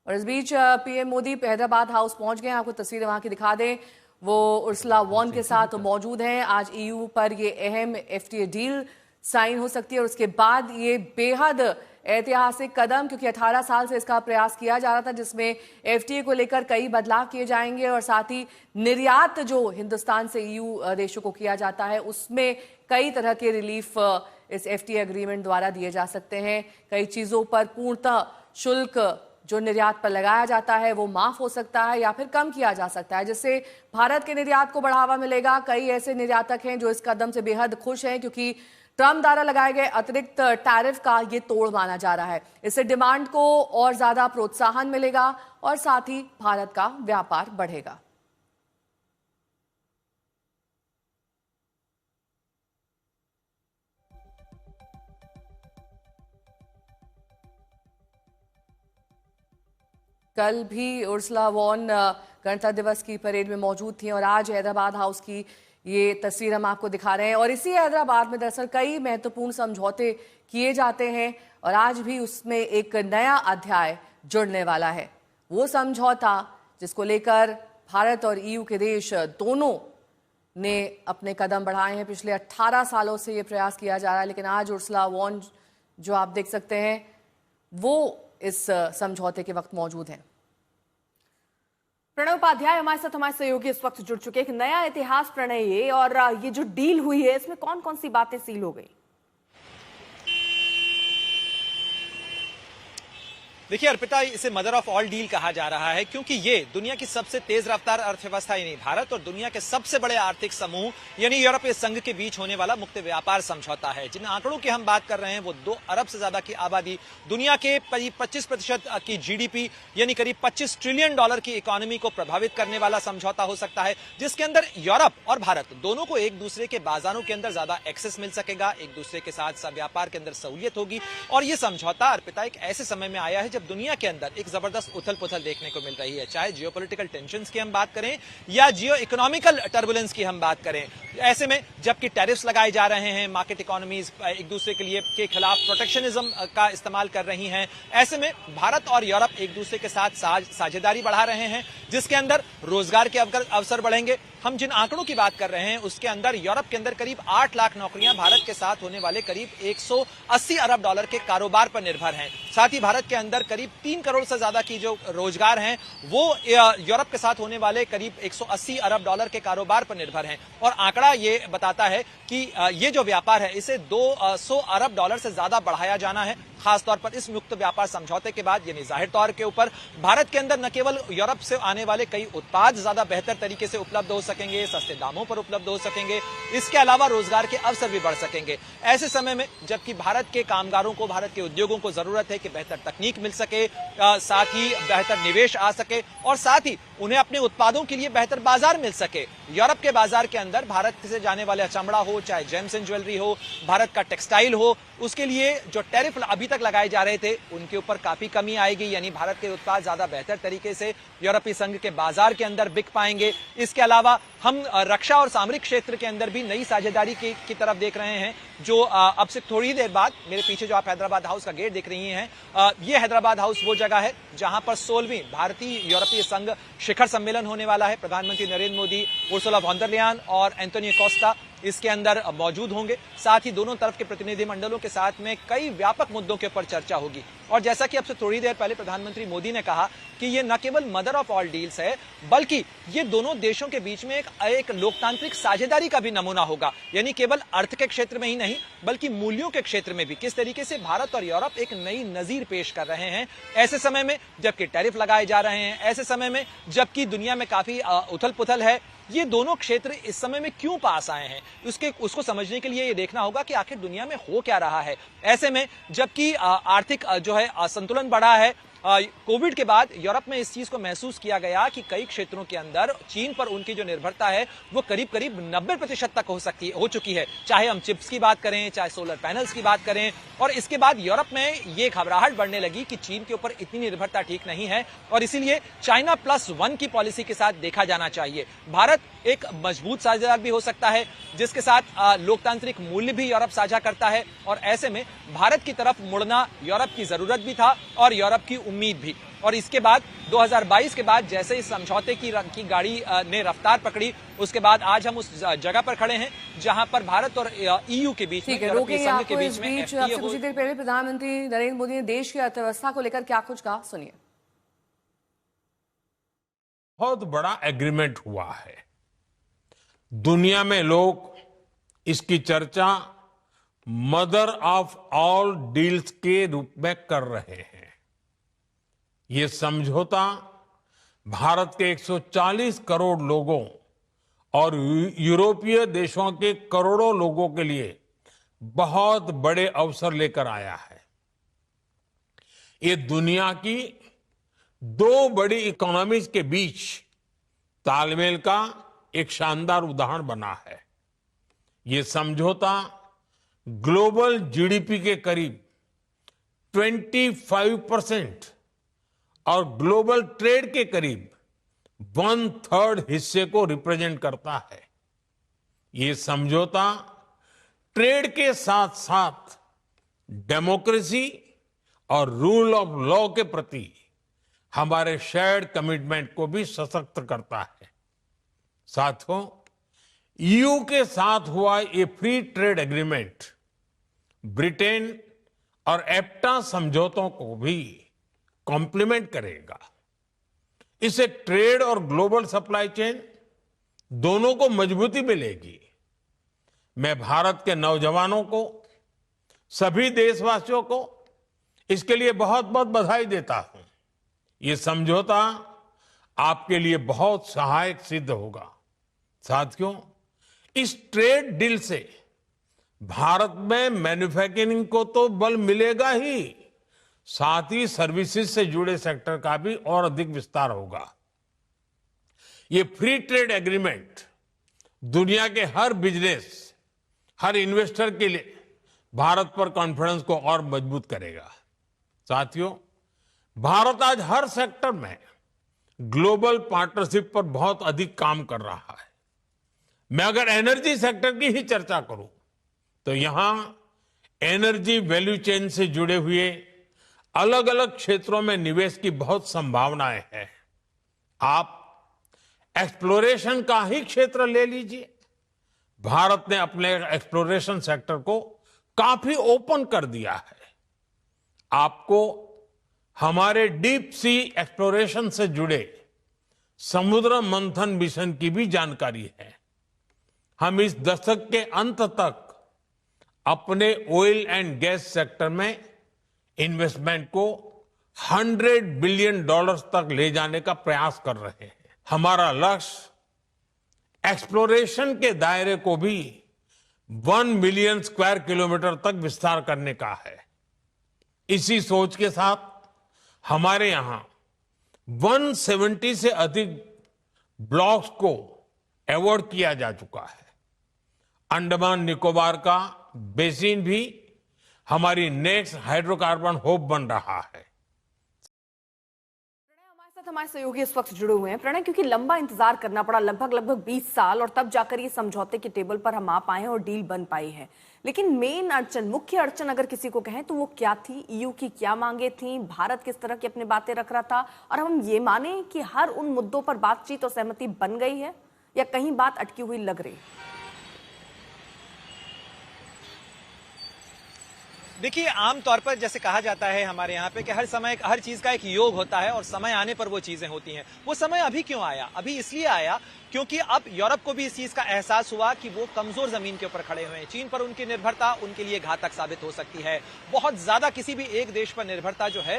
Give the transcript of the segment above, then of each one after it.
और इस बीच PM Modi Hyderabad house पहुंच गए हैं। आपको तस्वीरें वहां की दिखा दें। वो उर्सुला वॉन के साथ मौजूद हैं। आज ईयू पर ये अहम एफटीए डील साइन हो सकती है और उसके बाद ये बेहद ऐतिहासिक कदम, क्योंकि 18 साल से इसका प्रयास किया जा रहा था जिसमें एफटीए को लेकर कई बदलाव किए जाएंगे और साथ ही निर्यात जो हिंदुस्तान से ईयू देशों को किया जाता है उसमें कई तरह के रिलीफ इस एफटीए एग्रीमेंट द्वारा दिए जा सकते हैं। कई चीजों पर पूर्णतः शुल्क जो निर्यात पर लगाया जाता है वो माफ हो सकता है या फिर कम किया जा सकता है, जिससे भारत के निर्यात को बढ़ावा मिलेगा। कई ऐसे निर्यातक हैं जो इस कदम से बेहद खुश हैं क्योंकि ट्रंप द्वारा लगाए गए अतिरिक्त टैरिफ का ये तोड़ माना जा रहा है। इससे डिमांड को और ज्यादा प्रोत्साहन मिलेगा और साथ ही भारत का व्यापार बढ़ेगा। कल भी उर्सुला वॉन गणतंत्र दिवस की परेड में मौजूद थी और आज हैदराबाद हाउस की ये तस्वीर हम आपको दिखा रहे हैं। और इसी हैदराबाद में दरअसल कई महत्वपूर्ण समझौते किए जाते हैं और आज भी उसमें एक नया अध्याय जुड़ने वाला है। वो समझौता जिसको लेकर भारत और ईयू के देश दोनों ने अपने कदम बढ़ाए हैं। पिछले 18 सालों से ये प्रयास किया जा रहा है, लेकिन आज उर्सुला वॉन जो आप देख सकते हैं वो इस समझौते के वक्त मौजूद हैं। प्रणय उपाध्याय हमारे साथ, हमारे सहयोगी इस वक्त जुड़ चुके हैं। एक नया इतिहास प्रणय ये, और ये जो डील हुई है इसमें कौन कौन सी बातें सील हो गई? देखिए अर्पिता, इसे मदर ऑफ ऑल डील कहा जा रहा है क्योंकि ये दुनिया की सबसे तेज रफ्तार अर्थव्यवस्था यानी भारत और दुनिया के सबसे बड़े आर्थिक समूह यानी यूरोपीय संघ के बीच होने वाला मुक्त व्यापार समझौता है। जिन आंकड़ों की हम बात कर रहे हैं वो 2 अरब से ज्यादा की आबादी, दुनिया के 25% की जीडीपी यानी करीब $25 ट्रिलियन की इकोनॉमी को प्रभावित करने वाला समझौता हो सकता है, जिसके अंदर यूरोप और भारत दोनों को एक दूसरे के बाजारों के अंदर ज्यादा एक्सेस मिल सकेगा, एक दूसरे के साथ व्यापार के अंदर सहूलियत होगी। और ये समझौता अर्पिता एक ऐसे समय में आया है जब दुनिया के अंदर एक जबरदस्त उथल पुथल देखने को मिल रही है, चाहे जियोपॉलिटिकल टेंशंस की हम बात करें या जियो इकोनॉमिकल टर्बुलेंस की हम बात करें। ऐसे में जबकि टैरिफ्स लगाए जा रहे हैं, मार्केट इकोनॉमीज एक दूसरे के खिलाफ प्रोटेक्शनिज्म का इस्तेमाल कर रही हैं, ऐसे में भारत और यूरोप एक दूसरे के साथ साझेदारी बढ़ा रहे हैं जिसके अंदर रोजगार के अवसर बढ़ेंगे। हम जिन आंकड़ों की बात कर रहे हैं उसके अंदर यूरोप के अंदर करीब 8 लाख नौकरियां भारत के साथ होने वाले करीब $180 अरब के कारोबार पर निर्भर हैं। साथ ही भारत के अंदर करीब 3 करोड़ से ज्यादा की जो रोजगार हैं वो यूरोप के साथ होने वाले करीब $180 अरब के कारोबार पर निर्भर हैं। और आंकड़ा ये बताता है कि ये जो व्यापार है इसे $200 अरब से ज्यादा बढ़ाया जाना है, खासतौर पर इस मुक्त व्यापार समझौते के बाद। यानी जाहिर तौर के ऊपर भारत के अंदर न केवल यूरोप से आने वाले कई उत्पाद ज्यादा बेहतर तरीके से उपलब्ध हो सकेंगे, सस्ते दामों पर उपलब्ध हो सकेंगे, इसके अलावा रोजगार के अवसर भी बढ़ सकेंगे। ऐसे समय में जबकि भारत के कामगारों को, भारत के उद्योगों को जरूरत है कि बेहतर तकनीक मिल सके, साथ ही बेहतर निवेश आ सके और साथ ही उन्हें अपने उत्पादों के लिए बेहतर बाजार मिल सके। यूरोप के बाजार के अंदर भारत से जाने वाले चमड़ा हो, चाहे जेम्स एंड ज्वेलरी हो, भारत का टेक्सटाइल हो, उसके लिए जो टैरिफ अभी तक लगाए जा रहे थे उनके ऊपर काफी कमी आएगी। यानी भारत के उत्पाद ज्यादा बेहतर तरीके से यूरोपीय संघ के बाजार के अंदर बिक पाएंगे। इसके अलावा हम रक्षा और सामरिक क्षेत्र के अंदर भी नई साझेदारी की तरफ देख रहे हैं, जो अब से थोड़ी देर बाद मेरे पीछे जो आप हैदराबाद हाउस का गेट देख रही हैं, ये हैदराबाद हाउस वो जगह है जहां पर 16वीं भारतीय यूरोपीय संघ शिखर सम्मेलन होने वाला है। प्रधानमंत्री Narendra Modi, Ursula von der Leyen और एंटोनियो कोस्टा इसके अंदर मौजूद होंगे। साथ ही दोनों तरफ के प्रतिनिधिमंडलों के साथ में कई व्यापक मुद्दों के ऊपर चर्चा होगी। और जैसा कि अब से थोड़ी देर पहले प्रधानमंत्री मोदी ने कहा कि ये न केवल मदर ऑफ ऑल डील्स है बल्कि ये दोनों देशों के बीच में एक लोकतांत्रिक साझेदारी का भी नमूना होगा। यानी केवल अर्थ के क्षेत्र में ही नहीं बल्कि मूल्यों के क्षेत्र में भी किस तरीके से भारत और यूरोप एक नई नजीर पेश कर रहे हैं। ऐसे समय में जबकि टैरिफ लगाए जा रहे हैं, ऐसे समय में जबकि दुनिया में काफी उथल पुथल है, ये दोनों क्षेत्र इस समय में क्यों पास आए हैं उसको समझने के लिए ये देखना होगा कि आखिर दुनिया में हो क्या रहा है। ऐसे में जबकि आर्थिक जो है असंतुलन बढ़ा है, कोविड के बाद यूरोप में इस चीज को महसूस किया गया कि कई क्षेत्रों के अंदर चीन पर उनकी जो निर्भरता है वो करीब 90% तक हो चुकी है। चाहे हम चिप्स की बात करें, चाहे सोलर पैनल्स की बात करें। और इसके बाद यूरोप में ये घबराहट बढ़ने लगी कि चीन के ऊपर इतनी निर्भरता ठीक नहीं है और इसीलिए चाइना +1 की पॉलिसी के साथ देखा जाना चाहिए। भारत एक मजबूत साझेदार भी हो सकता है जिसके साथ लोकतांत्रिक मूल्य भी यूरोप साझा करता है और ऐसे में भारत की तरफ मुड़ना यूरोप की जरूरत भी था और यूरोप की उम्मीद भी। और इसके बाद 2022 के बाद जैसे इस समझौते की गाड़ी ने रफ्तार पकड़ी, उसके बाद आज हम उस जगह पर खड़े हैं जहां पर भारत और ईयू के बीच में, यूरोपीय संघ के बीच में आपसे कुछ देर पहले प्रधानमंत्री नरेंद्र मोदी ने देश की अर्थव्यवस्था को लेकर क्या कुछ कहा, सुनिए। बहुत बड़ा एग्रीमेंट हुआ है। दुनिया में लोग इसकी चर्चा मदर ऑफ ऑल डील्स के रूप में कर रहे हैं। ये समझौता भारत के 140 करोड़ लोगों और यूरोपीय देशों के करोड़ों लोगों के लिए बहुत बड़े अवसर लेकर आया है। ये दुनिया की दो बड़ी इकोनॉमीज के बीच तालमेल का एक शानदार उदाहरण बना है। ये समझौता ग्लोबल जीडीपी के करीब 25% और ग्लोबल ट्रेड के करीब 1/3 हिस्से को रिप्रेजेंट करता है। ये समझौता ट्रेड के साथ साथ डेमोक्रेसी और रूल ऑफ लॉ के प्रति हमारे शेयर्ड कमिटमेंट को भी सशक्त करता है। साथियों, ईयू के साथ हुआ ये फ्री ट्रेड एग्रीमेंट ब्रिटेन और एफ्टा समझौतों को भी कॉम्प्लीमेंट करेगा। इससे ट्रेड और ग्लोबल सप्लाई चेन दोनों को मजबूती मिलेगी। मैं भारत के नौजवानों को, सभी देशवासियों को इसके लिए बहुत बहुत बधाई देता हूं। ये समझौता आपके लिए बहुत सहायक सिद्ध होगा। साथियों, इस ट्रेड डील से भारत में मैन्युफैक्चरिंग को तो बल मिलेगा ही, साथ ही सर्विसेज से जुड़े सेक्टर का भी और अधिक विस्तार होगा। ये फ्री ट्रेड एग्रीमेंट दुनिया के हर बिजनेस, हर इन्वेस्टर के लिए भारत पर कॉन्फिडेंस को और मजबूत करेगा। साथियों, भारत आज हर सेक्टर में ग्लोबल पार्टनरशिप पर बहुत अधिक काम कर रहा है। मैं अगर एनर्जी सेक्टर की ही चर्चा करूं तो यहां एनर्जी वैल्यू चेन से जुड़े हुए अलग अलग क्षेत्रों में निवेश की बहुत संभावनाएं हैं। आप एक्सप्लोरेशन का ही क्षेत्र ले लीजिए। भारत ने अपने एक्सप्लोरेशन सेक्टर को काफी ओपन कर दिया है। आपको हमारे डीप सी एक्सप्लोरेशन से जुड़े समुद्र मंथन मिशन की भी जानकारी है। हम इस दशक के अंत तक अपने ऑयल एंड गैस सेक्टर में इन्वेस्टमेंट को $100 बिलियन तक ले जाने का प्रयास कर रहे हैं। हमारा लक्ष्य एक्सप्लोरेशन के दायरे को भी 1 मिलियन स्क्वायर किलोमीटर तक विस्तार करने का है। इसी सोच के साथ हमारे यहां 170 से अधिक ब्लॉक्स को अवार्ड किया जा चुका है। अंडमान निकोबार का बेसिन भी हमारी नेक्स्ट हाइड्रोकार्बन होप बन रहा है। हमारे सहयोगी इस वक्त जुड़े हुए हैं। प्रणय, क्योंकि लंबा इंतजार करना पड़ा, लगभग 20 साल, और तब जाकर ये समझौते की टेबल पर हम आ पाए हैं और डील बन पाई है। लेकिन मेन अड़चन, मुख्य अड़चन अगर किसी को कहें तो वो क्या थी? ईयू की क्या मांगे थी? भारत किस तरह की अपनी बातें रख रहा था? और हम ये माने कि हर उन मुद्दों पर बातचीत और सहमति बन गई है या कहीं बात अटकी हुई लग रही? देखिए, आमतौर पर जैसे कहा जाता है हमारे यहाँ पे कि हर समय हर चीज का एक योग होता है और समय आने पर वो चीजें होती हैं। वो समय अभी क्यों आया? अभी इसलिए आया क्योंकि अब यूरोप को भी इस चीज का एहसास हुआ कि वो कमजोर जमीन के ऊपर खड़े हुए हैं। चीन पर उनकी निर्भरता उनके लिए घातक साबित हो सकती है। बहुत ज्यादा किसी भी एक देश पर निर्भरता जो है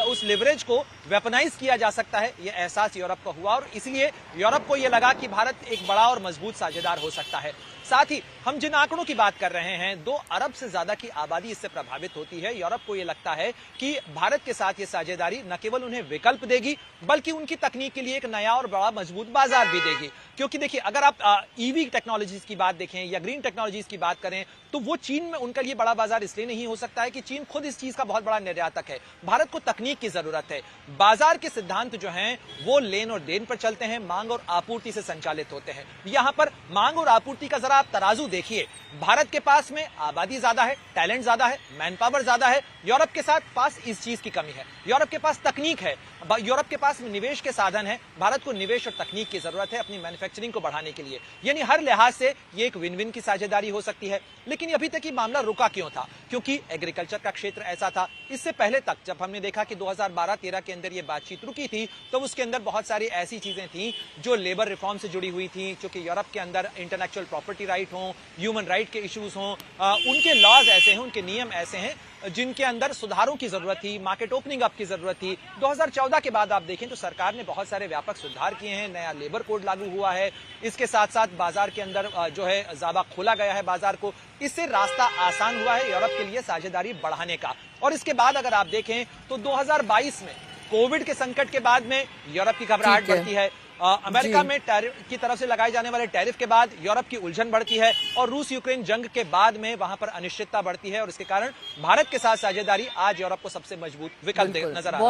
उस लिवरेज को वेपनाइज किया जा सकता है। ये एहसास यूरोप को हुआ और इसलिए यूरोप को ये लगा कि भारत एक बड़ा और मजबूत साझेदार हो सकता है। साथ ही हम जिन आंकड़ों की बात कर रहे हैं, 2 अरब से ज्यादा की आबादी इससे प्रभावित होती है। यूरोप को यह लगता है कि भारत के साथ ये साझेदारी न केवल उन्हें विकल्प देगी बल्कि उनकी तकनीक के लिए एक नया और बड़ा मजबूत बाजार भी देगी। क्योंकि देखिए, अगर आप ईवी टेक्नोलॉजीज की बात देखें या ग्रीन टेक्नोलॉजीज की बात करें तो वो चीन में उनके लिए बड़ा बाजार इसलिए नहीं हो सकता है कि चीन खुद इस चीज का बहुत बड़ा निर्यातक है। भारत को तकनीक की जरूरत है। बाजार के सिद्धांत जो हैं वो लेन और देन पर चलते हैं, मांग और आपूर्ति से संचालित होते हैं। यहां पर मांग और आपूर्ति का जरा आप तराजू देखिए, भारत के पास में आबादी ज्यादा है, टैलेंट ज्यादा है, मैन पावर ज्यादा है। यूरोप के साथ पास इस चीज की कमी है। यूरोप के पास तकनीक है, यूरोप के पास निवेश के साधन है। भारत को निवेश और तकनीक की जरूरत है अपनी मैन्युफैक्चरिंग को बढ़ाने के लिए। यानी हर लिहाज से ये एक विन विन की साझेदारी हो सकती है। लेकिन अभी तक ये मामला रुका क्यों था? क्योंकि एग्रीकल्चर का क्षेत्र ऐसा था। इससे पहले तक जब हमने देखा कि 2012-13 के अंदर ये बातचीत रुकी थी, तो उसके अंदर बहुत सारी ऐसी चीजें थी जो लेबर रिफॉर्म से जुड़ी हुई थी, क्योंकि यूरोप के अंदर इंटेलेक्चुअल प्रॉपर्टी राइट हो, ह्यूमन राइट के इश्यूज हों, उनके लॉज ऐसे हैं, उनके नियम ऐसे हैं जिनके अंदर सुधारों की जरूरत थी, मार्केट ओपनिंग अप की जरूरत थी। 2014 के बाद आप देखें तो सरकार ने बहुत सारे व्यापक सुधार किए हैं, नया लेबर कोड लागू हुआ है, इसके साथ साथ बाजार के अंदर जो है जाबा खोला गया है बाजार को। इससे रास्ता आसान हुआ है यूरोप के लिए साझेदारी बढ़ाने का। और इसके बाद अगर आप देखें तो 2022 में कोविड के संकट के बाद में यूरोप की घबराहट बढ़ती है। अमेरिका में टैरिफ की तरफ से लगाए जाने वाले टैरिफ के बाद यूरोप की उलझन बढ़ती है और रूस यूक्रेन जंग के बाद में वहां पर अनिश्चितता बढ़ती है और इसके कारण भारत के साथ साझेदारी आज यूरोप को सबसे मजबूत विकल्प नजर आ रहा है।